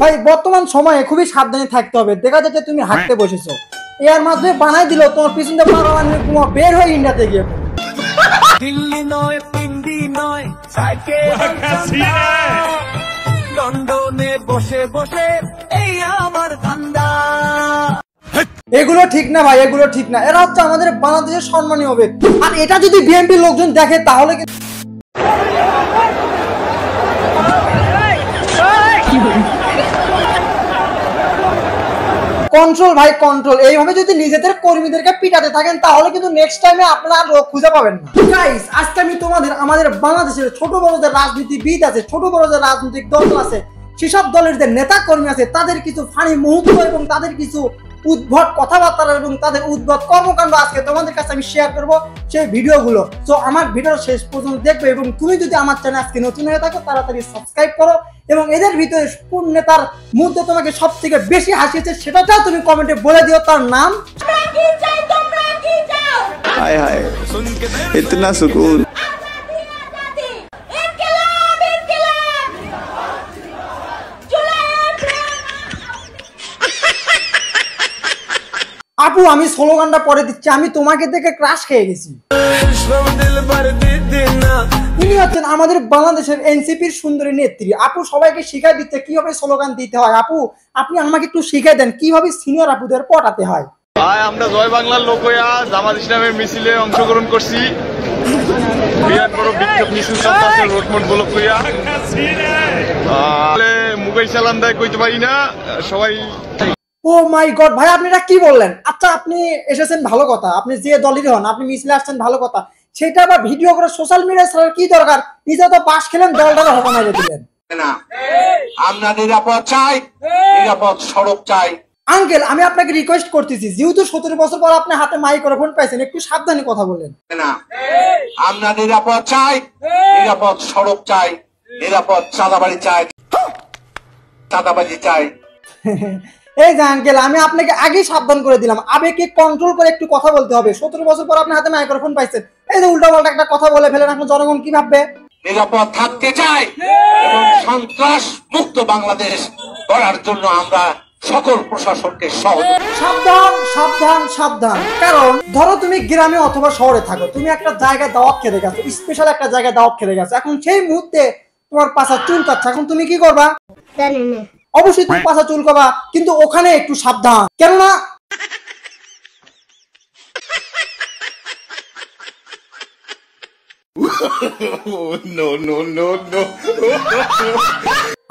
ভাই বর্তমান সময়ে খুবই সাবধানে থাকতে হবে। দেখা যাচ্ছে তুমি হাঁটতে বসেছো, এর মাধ্যমে বানাই দিল তোমার পিছন দিয়ে পারমাণবিক বের হয়ে ইন্ডিয়াতে গিয়ে দিল্লি নয় পিন্ডি নয় লন্ডনে বসে বসে এই আমার ধান্দা। এগুলো ঠিক না ভাই, এগুলো ঠিক না। এরা হচ্ছে আমাদের বাংলাদেশের সম্মানীয় ব্যক্তি, আর এটা যদি বিএনপি লোকজন দেখে তাহলে কন্ট্রোল ভাই কন্ট্রোল। এইভাবে যদি নিজেদের কর্মীদেরকে পিটাতে থাকেন তাহলে কিন্তু নেক্সট টাইমে আপনারা লোক খুঁজে পাবেন না। গাইস, আজকে আমি তোমাদের আমাদের বাংলাদেশের ছোট বড় যে রাজনীতিবিদ আছে, ছোট বড় যে রাজনৈতিক দল আছে, সেসব দলের যে নেতা কর্মী আছে, তাদের কিছু ফানি মুহূর্ত এবং তাদের কিছু উদ্ভট কথাবার্তা এবং তাদের উদ্ভট কর্মকাণ্ড আজকে তোমাদের কাছে আমি শেয়ার করব সেই ভিডিওগুলো। তো আমার ভিডিও শেষ পর্যন্ত দেখবে এবং তুমি যদি আমার চ্যানেল আজকে নতুন হয়ে থাকো তাড়াতাড়ি সাবস্ক্রাইব করো এবং এদের ভিতরে কোন নেতার মধ্যে তোমাকে সবথেকে বেশি হাসিয়েছে সেটাও তুমি কমেন্টে বলে দিও তার নাম। हाय हाय इतना सुकून। আপু আমি স্লোগানটা পরে দিচ্ছি, আমি তোমাকে দেখে ক্রাশ খেয়ে গেছি। ইনি হচ্ছেন আমাদের বাংলাদেশের এনসিপির সুন্দরী নেত্রী। আপু সবাইকে শিখাই দিচ্ছে কিভাবে স্লোগান দিতে হয়। আপু আপনি আমাকে একটু শিখাই দেন কিভাবে সিনিয়র আপুদের পটাতে হয়। আমরা জয় বাংলার লোক হইয়া জামাত ইসলামের মিছিলে অংশগ্রহণ করছি। বিরাট বড় বিক্ষোভ মিছিল চলতেছে রোডমোড ব্লক হইয়া। মোবাইল চালান দেয় কইতে পারি না সবাই। ও মাই গড ভাই, আপনি এটা কি বললেন? আচ্ছা আপনি এসেছেন ভালো কথা, আপনি যে দলেরই হন আপনি মিছিলে আসছেন ভালো কথা, সেটা আবার ভিডিও করে সোশ্যাল মিডিয়ায় ছাড়ার কি দরকার? নিজে তো পাশ খেলেন, দলটাকে হকানা দিলেন না। আমরা নিরাপদ চাই, নিরাপদ সড়ক চাই। আঙ্কেল আমি আপনাকে রিকোয়েস্ট করতেছি, যেহেতু 17 বছর পর আপনি হাতে মাইক্রোফোন পাইছেন, একটু সাবধানে কথা বলেন না। আমরা নিরাপদ চাই, নিরাপদ সড়ক চাই, নিরাপদ চাঁদাবাড়ি চাই, চাঁদাবাজি চাই। এই যে আঙ্কেল আমি আপনাকে আগেই সাবধান করে দিলাম, আবেগকে কন্ট্রোল করে একটু কথা বলতে হবে। 17 বছর পর আপনার হাতে মাইক্রোফোন পাইছেন, এই যে উল্টা পাল্টা একটা কথা বলে ফেলেন, এখন জনগণ কি ভাববে? নিরাপদ থাকতে চাই এবং সন্ত্রাস মুক্ত বাংলাদেশ গড়ার জন্য আমরা সকল প্রশাসনকে সাবধান সাবধান সাবধান। কারণ ধরো তুমি গ্রামে অথবা শহরে থাকো, তুমি একটা জায়গায় দাওয়াত খেতে গেছো, স্পেশাল একটা জায়গায় দাওয়াত খেতে গেছো, এখন সেই মুহূর্তে তোমার পাছা চুলকাচ্ছে, এখন তুমি কি করবা? অবশ্যই তুমি পাছা চুলকাবা, কিন্তু ওখানে একটু সাবধান, কেননা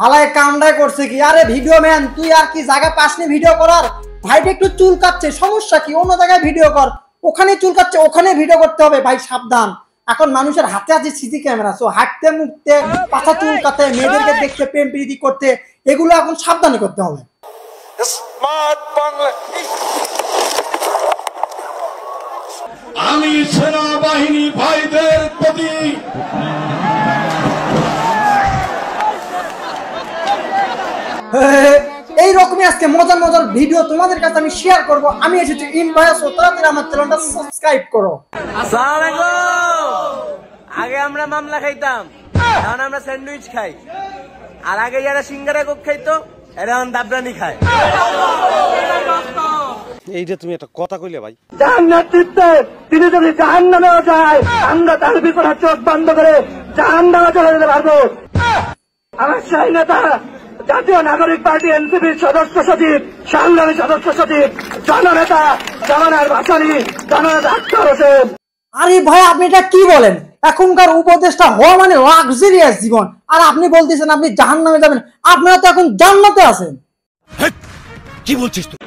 হালায় কামড়াই করছে কি? আরে ভিডিও ম্যান তুই আর কি জায়গা পাসনি ভিডিও করার? ভাইটা একটু চুলকাচ্ছে, সমস্যা কি? অন্য জায়গায় ভিডিও কর, ওখানে চুলকাচ্ছে ওখানে ভিডিও করতে হবে। ভাই সাবধান, এখন মানুষের হাতে আছে সিসি ক্যামেরা, সো হাঁটতে মুখতে পাছা চুলকাতে মেয়েদেরকে দেখতে প্রেম প্রীতি করতে, এগুলো এখন সাবধানে করতে হবে। আমি সেনাবাহিনী ভাইদের প্রতি এইরকমই আজকে মজার মজার ভিডিও তোমাদের কাছে আমি শেয়ার করব। আমি এসেছি ইনভায়াস, তাড়াতাড়ি আমার চ্যানেলটা সাবস্ক্রাইব করো। আসসালামু আলাইকুম। আগে আমরা মামলা খাইতাম, এখন আমরা স্যান্ডউইচ খাই, আর আগে যারা সিঙ্গারা কোক খাইতো এরা এখন দাবরানি খায়। এইটা তুমি একটা কথা কইলে ভাই। জান্নাতীতে তিনি যদি জাহান্নামেও যায় আমরা তার বিপরীতে চোখ বন্ধ করে জাহান্নামে চলে যেতে পারবো। আমার সেই নেতা জাতীয় নাগরিক পার্টি এনসিপির সদস্য সচিব, সংগ্রামী সদস্য সচিব, জননেতা জামানার ভাসানী, জননেতা আক্তার হোসেন। আরে ভাই আপনি এটা কি বলেন? এখনকার উপদেষ্টা হওয়া মানে লাক্সারিয়াস জীবন, আর আপনি বলতেছেন আপনি জাহান্নামে যাবেন? আপনারা তো এখন জান্নাতে আছেন। কি বলছিস তুই?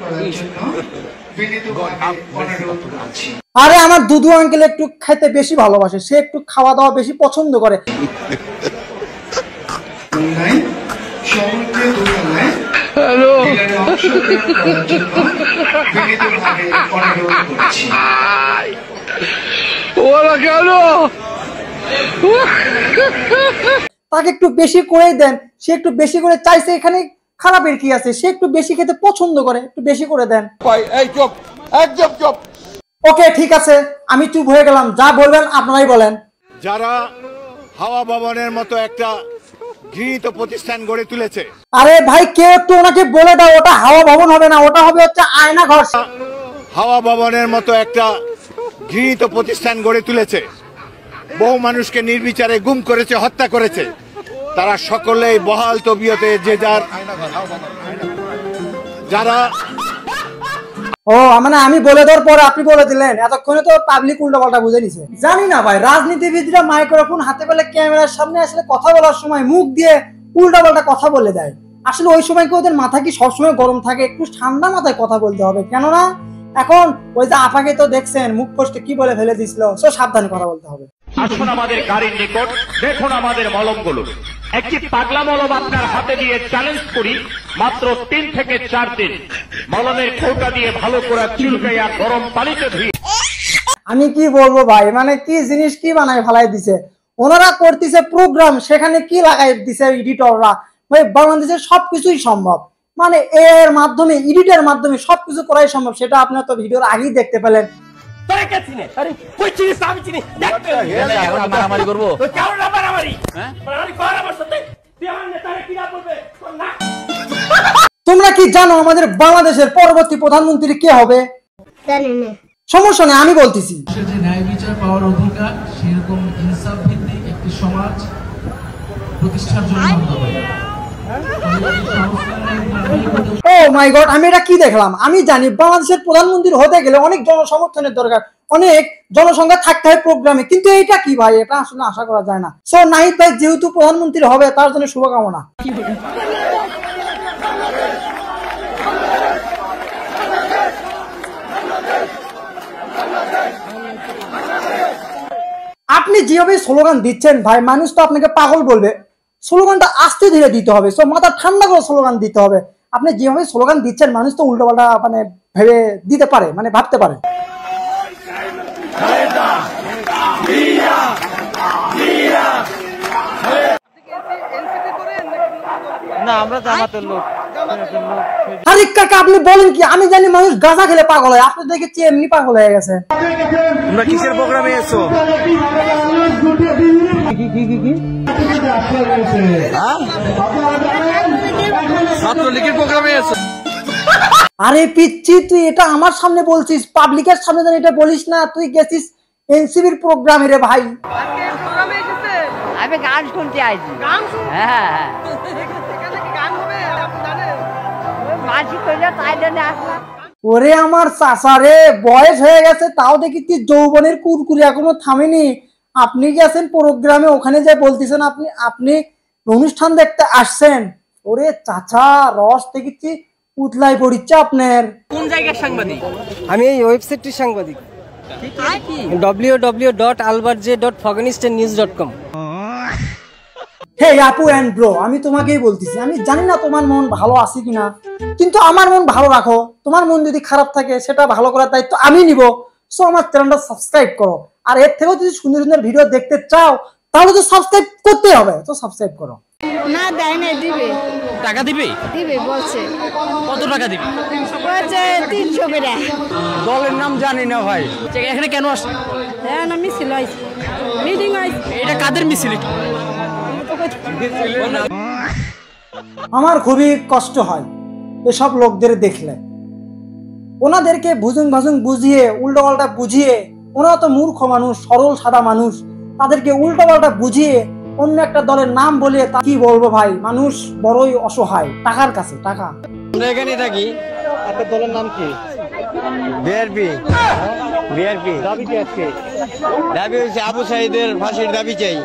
আরে আমার দুদু আঙ্কেল একটু খাইতে বেশি ভালোবাসে, সে একটু খাওয়া দাওয়া বেশি পছন্দ করে। তাকে একটু বেশি করে দেন, সে একটু বেশি করে চাইছে, এখানে খারাপের কি আছে? সে একটু বেশি খেতে পছন্দ করে, একটু বেশি করে দেন। একদম চুপ। ওকে ঠিক আছে, আমি চুপ হয়ে গেলাম, যা বলবেন আপনারাই বলেন। যারা হাওয়া ভবনের মতো একটা ঘৃণিত প্রতিষ্ঠান গড়ে তুলেছে। আরে ভাই কেউ একটু ওনাকে বলে দাও, ওটা হাওয়া ভবন হবে না, ওটা হবে হচ্ছে আয়না ঘর। হাওয়া ভবনের মতো একটা ঘৃণিত প্রতিষ্ঠান গড়ে তুলেছে, বহু মানুষকে নির্বিচারে গুম করেছে, হত্যা করেছে। তারা সকলেই বহাল তবিয়তে যে যারা ও মানে আমি বলে দেওয়ার পরে আপনি বলে দিলেন, এতক্ষণে তো পাবলিক উল্টো পাল্টা বুঝে নিছে। জানি না ভাই, রাজনীতিবিদরা মাইক্রোফোন হাতে পেলে ক্যামেরার সামনে আসলে কথা বলার সময় মুখ দিয়ে উল্টা পাল্টা কথা বলে দেয়। আসলে ওই সময় কি ওদের মাথা কি সবসময় গরম থাকে? একটু ঠান্ডা মাথায় কথা বলতে হবে, কেননা এখন ওই যে আপাকে তো দেখছেন মুখ পোস্টে কি বলে ফেলে দিছিল, সো সাবধানে কথা বলতে হবে। আসুন আমাদের গাড়ির নিকট, দেখুন আমাদের মলমগুলো। একটি পাগলা মলম আপনার হাতে দিয়ে চ্যালেঞ্জ করি, মাত্র 3 থেকে 4 দিন মলমের খোঁটা দিয়ে ভালো করে চুলকাইয়া গরম পানিতে ধুয়ে। আমি কি বলবো ভাই, মানে কি জিনিস কি বানায় ফেলাই দিছে ওনারা, করতেছে প্রোগ্রাম, সেখানে কি লাগাই দিছে এডিটররা। ভাই বাংলাদেশের সবকিছুই সম্ভব, মানে এর মাধ্যমে, এডিটের মাধ্যমে সবকিছু করাই সম্ভব। সেটা আপনারা তো ভিডিওর আগেই দেখতে পেলেন। তোমরা কি জানো আমাদের বাংলাদেশের পরবর্তী প্রধানমন্ত্রী কে হবে? সমস্যা নেই, আমি বলতেছি। যে ন্যায় বিচার পাওয়ার অধিকার, সেরকম ইনসাফ ভিত্তিক একটি সমাজ প্রতিষ্ঠার জন্য ও মাই গড, আমি এটা কি দেখলাম? আমি জানি বাংলাদেশের প্রধানমন্ত্রী হতে গেলে অনেক জনসমর্থনের দরকার, অনেক জনসংখ্যা থাকতে হয় প্রোগ্রামে, কিন্তু এটা কি ভাই, এটা আসলে আশা করা যায় না। সো নাহিদ ভাই যেহেতু প্রধানমন্ত্রী হবে, তার জন্য শুভকামনা। আপনি যেভাবে স্লোগান দিচ্ছেন ভাই, মানুষ তো আপনাকে পাগল বলবে। স্লোগানটা আস্তে ধীরে দিতে হবে, সো মাথা ঠান্ডা করে স্লোগান দিতে হবে। আপনি যেভাবে স্লোগান দিচ্ছেন, মানুষ তো উল্টো পাল্টা মানে ভেবে দিতে পারে, মানে ভাবতে পারে। না, আমরা জামাতের লোক। আরে কাকা আপনি বলেন কি? আমি জানি মানুষ গাঁজা খেলে পাগল হয়, আপনি দেখেছি এমনি পাগল হয়ে গেছে। তোমরা কিসের প্রোগ্রামে এসো? ছাত্রলীগের প্রোগ্রামে এসো। আরে পিচ্ছি, তুই এটা আমার সামনে বলছিস, পাবলিকের সামনে যেন এটা বলিস না। তুই গেছিস এনসিবির প্রোগ্রামে রে ভাই। আমি গান শুনতে আইছি। হ্যাঁ, ওরে আমার চাচা রে, বয়স হয়ে গেছে তাও দেখি তুই যৌবনের কুরকুরি এখনো থামেনি। আপনি গেছেন প্রোগ্রামে, ওখানে যে বলতেছেন আপনি অনুষ্ঠান দেখতে আসছেন। ওরে চাচা, রস দেখেছি উতলাই পড়িচ্ছে আপনার। কোন জায়গার সাংবাদিক? আমি এই ওয়েবসাইটটির সাংবাদিক, www.albertj.foganistan.news.com। হে আপু এন্ড ব্রো, আমি তোমাকেই বলতেছি, আমি জানি না তোমার মন ভালো আছে কিনা, কিন্তু আমার মন ভালো রাখো। তোমার মন যদি খারাপ থাকে, সেটা ভালো করার দায়িত্ব আমি নিব। সো আমার চ্যানেলটা সাবস্ক্রাইব করো, আর এর থেকেও যদি সুন্দর সুন্দর ভিডিও দেখতে চাও, তাহলে তো সাবস্ক্রাইব করতে হবে, তো সাবস্ক্রাইব করো। না দেয় না, দিবে। টাকা দিবে? দিবে বলছে। কত টাকা দিবে? বলছে 300 করে। দলের নাম জানি না ভাই। এখানে কেন আসছে? হ্যাঁ, না মিছিল হইছে, মিটিং হইছে। এটা কাদের মিছিল? আমার খুবই কষ্ট হয় এসব লোকদের দেখলে। ওনাদেরকে ভুজুং ভাজুং বুঝিয়ে, উল্টো পাল্টা বুঝিয়ে, ওনারা তো মূর্খ মানুষ, সরল সাদা মানুষ, তাদেরকে উল্টো পাল্টা বুঝিয়ে অন্য একটা দলের নাম বলে, তা কি বলবো ভাই, মানুষ বড়ই অসহায় টাকার কাছে। টাকা। আমরা এখানে থাকি। আপনার দলের নাম কি? বিআরপি। বিআরপি দাবি কি আজকে? দাবি হচ্ছে আবু সাঈদের ফাঁসির দাবি চাই।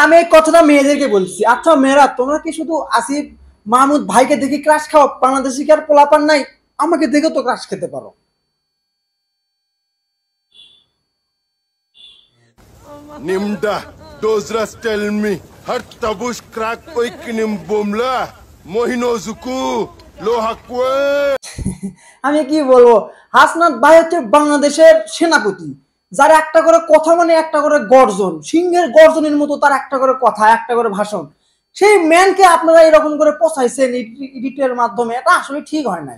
আমি এই কথাটা মেয়েদেরকে বলছি। আচ্ছা মেয়েরা, তোমরা কি শুধু আসিফ মাহমুদ ভাইকে দেখে ক্রাশ খাও? বাংলাদেশি কি আর পোলাপান নাই? আমাকে দেখে তো ক্রাশ খেতে পারো। Nimda, dozras tell me, har tabush crack oikinim bomla, mohino zuku, lohakwe. আমি কি বলবো, হাসনাত ভাই হচ্ছে বাংলাদেশের সেনাপতি, যার একটা করে কথা মানে একটা করে গর্জন, সিংহের গর্জনের মতো তার একটা করে কথা, একটা করে ভাষণ। সেই ম্যানকে আপনারা এরকম করে পোষাইছেন এডিটের মাধ্যমে, এটা আসলে ঠিক হয় না।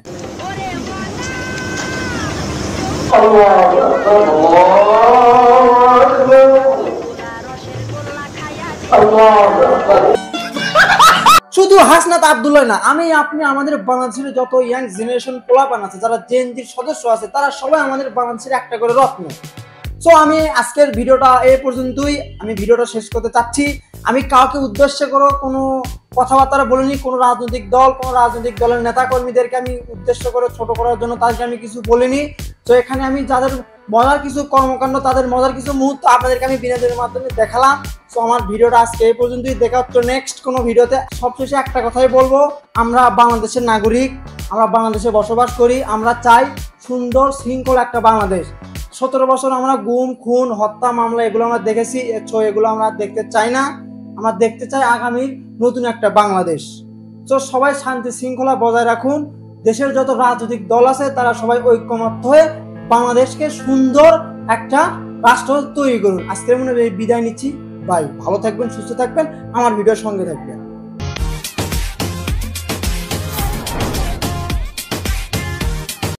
শুধু হাসনাত আব্দুল্লাহ না, আমি আপনি আমাদের বাংলাদেশের যত ইয়াং জেনারেশন পোলাপান আছে, যারা জেনজির সদস্য আছে, তারা সবাই আমাদের বাংলাদেশের একটা করে রত্ন। সো আমি আজকের ভিডিওটা এই পর্যন্তই, আমি ভিডিওটা শেষ করতে চাচ্ছি। আমি কাউকে উদ্দেশ্য করে কোনো কথাবার্তা বলিনি, কোনো রাজনৈতিক দল, কোনো রাজনৈতিক দলের নেতা কর্মীদেরকে আমি উদ্দেশ্য করে ছোট করার জন্য তাদেরকে আমি কিছু বলিনি। তো এখানে আমি যাদের মজার কিছু কর্মকাণ্ড, তাদের মজার কিছু মুহূর্ত আপনাদেরকে আমি বিনোদনের মাধ্যমে দেখালাম। তো আমার ভিডিওটা আজকে এই পর্যন্তই, দেখা হচ্ছে নেক্সট কোনো ভিডিওতে। সবশেষে একটা কথাই বলবো, আমরা বাংলাদেশের নাগরিক, আমরা বাংলাদেশে বসবাস করি, আমরা চাই সুন্দর শৃঙ্খলা একটা বাংলাদেশ। 17 বছর আমরা গুম, খুন, হত্যা মামলা এগুলো আমরা দেখেছি, এগুলো আমরা দেখতে চাই না। আমরা দেখতে চাই আগামীর নতুন একটা বাংলাদেশ। তো সবাই শান্তি শৃঙ্খলা বজায় রাখুন। দেশের যত রাজনৈতিক দল আছে তারা সবাই ঐক্যমত্য হয়ে বাংলাদেশকে সুন্দর একটা রাষ্ট্র তৈরি করুন। আজকের মনে বিদায় নিচ্ছি। বাই, ভালো থাকবেন, সুস্থ থাকবেন, আমার ভিডিওর সঙ্গে থাকবেন।